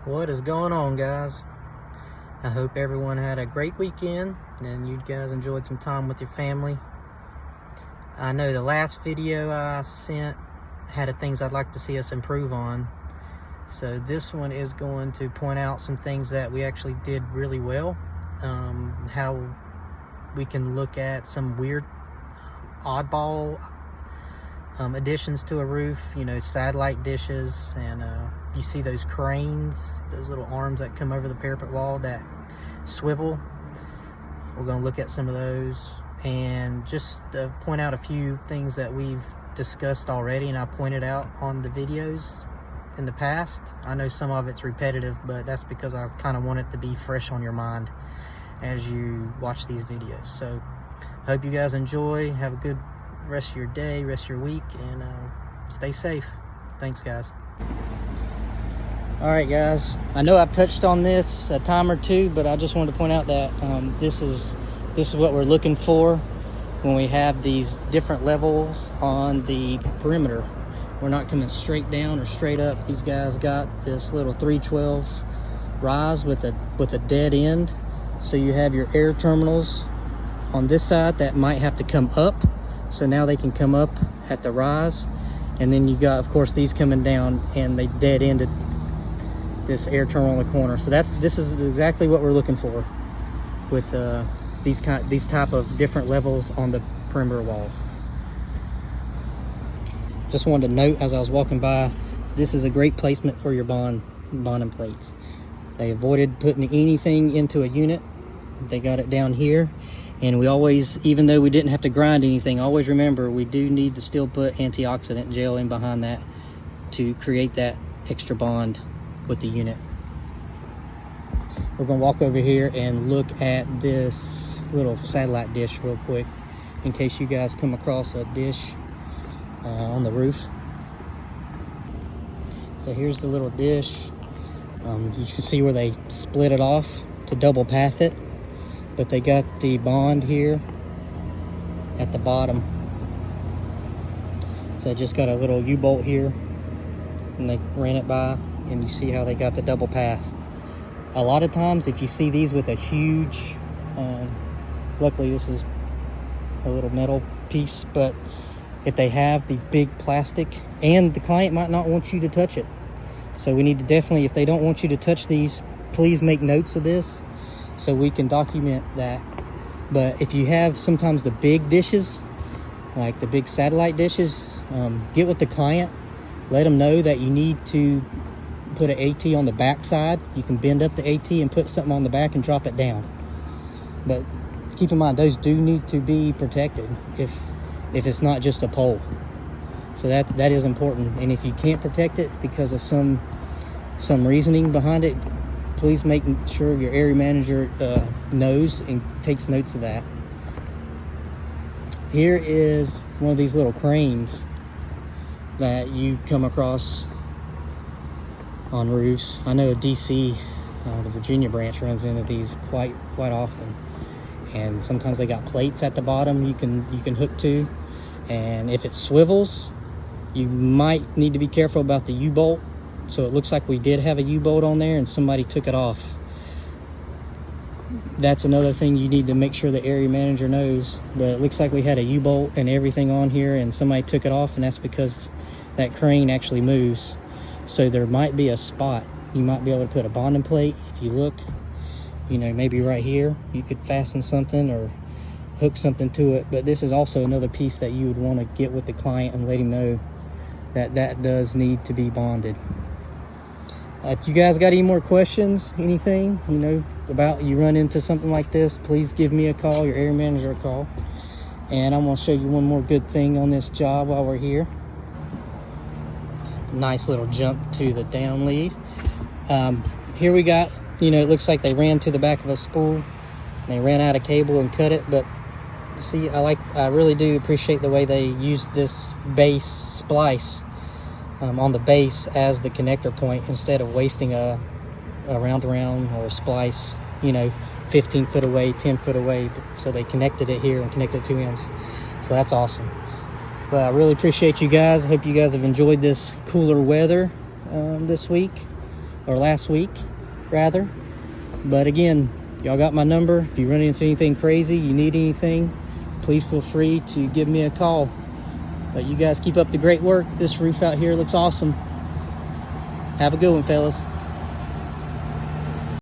What is going on, guys? I hope everyone had a great weekend and you guys enjoyed some time with your family. I know the last video I sent had things I'd like to see us improve on, so this one is going to point out some things that we actually did really well. How we can look at some weird oddball additions to a roof, satellite dishes, and you see those cranes, those little arms that come over the parapet wall that swivel. We're going to look at some of those and just point out a few things that we've discussed already and I pointed out on the videos in the past. I know some of it's repetitive, but that's because I kind of want it to be fresh on your mind as you watch these videos. So I hope you guys enjoy. Have a good rest of your day, rest of your week, and stay safe. Thanks, guys. All right, guys, I know I've touched on this a time or two, but I just wanted to point out that this is what we're looking for when we have these different levels on the perimeter. We're not coming straight down or straight up. These guys got this little 312 rise with a dead end, so you have your air terminals on this side that might have to come up, so now they can come up at the rise, and then you got, of course, these coming down and they dead ended this air terminal in the corner. So this is exactly what we're looking for with these type of different levels on the perimeter walls. Just wanted to note as I was walking by, this is a great placement for your bonding plates. They avoided putting anything into a unit. They got it down here, and we always, even though we didn't have to grind anything, always remember we do need to still put antioxidant gel in behind that to create that extra bond with the unit. We're going to walk over here and look at this little satellite dish real quick in case you guys come across a dish on the roof. So here's the little dish. You can see where they split it off to double path it, but they got the bond here at the bottom. So I just got a little U-bolt here and they ran it by, and you see how they got the double path. A lot of times if you see these with a huge, luckily this is a little metal piece, but if they have these big plastic, and the client might not want you to touch it, so we need to definitely, if they don't want you to touch these, please make notes of this so we can document that. But if you have sometimes the big dishes, like the big satellite dishes, get with the client, let them know that you need to put an AT on the back side. You can bend up the AT and put something on the back and drop it down. But keep in mind, those do need to be protected if it's not just a pole. So that is important. And if you can't protect it because of some reasoning behind it, please make sure your area manager knows and takes notes of that. Here is one of these little cranes that you come across on roofs. I know DC, the Virginia branch, runs into these quite often, and sometimes they got plates at the bottom you can hook to, and if it swivels, you might need to be careful about the U-bolt. So it looks like we did have a U-bolt on there and somebody took it off. That's another thing you need to make sure the area manager knows. But it looks like we had a U-bolt and everything on here and somebody took it off, and that's because that crane actually moves. So there might be a spot you might be able to put a bonding plate. If you look, maybe right here you could fasten something or hook something to it. But this is also another piece that you would want to get with the client and let him know that does need to be bonded. If you guys got any more questions, anything, about you run into something like this, please give me a call, your area manager a call. And I'm going to show you one more good thing on this job while we're here. Nice little jump to the down lead. Here we got, it looks like they ran to the back of a spool. They ran out of cable and cut it, but see, I really do appreciate the way they used this base splice on the base as the connector point instead of wasting a round or a splice 15 foot away, 10 foot away. So they connected it here and connected two ends, so that's awesome. But I really appreciate you guys. I hope you guys have enjoyed this cooler weather this week. or last week, rather. But again, y'all got my number. If you run into anything crazy, you need anything, please feel free to give me a call. But you guys keep up the great work. This roof out here looks awesome. Have a good one, fellas.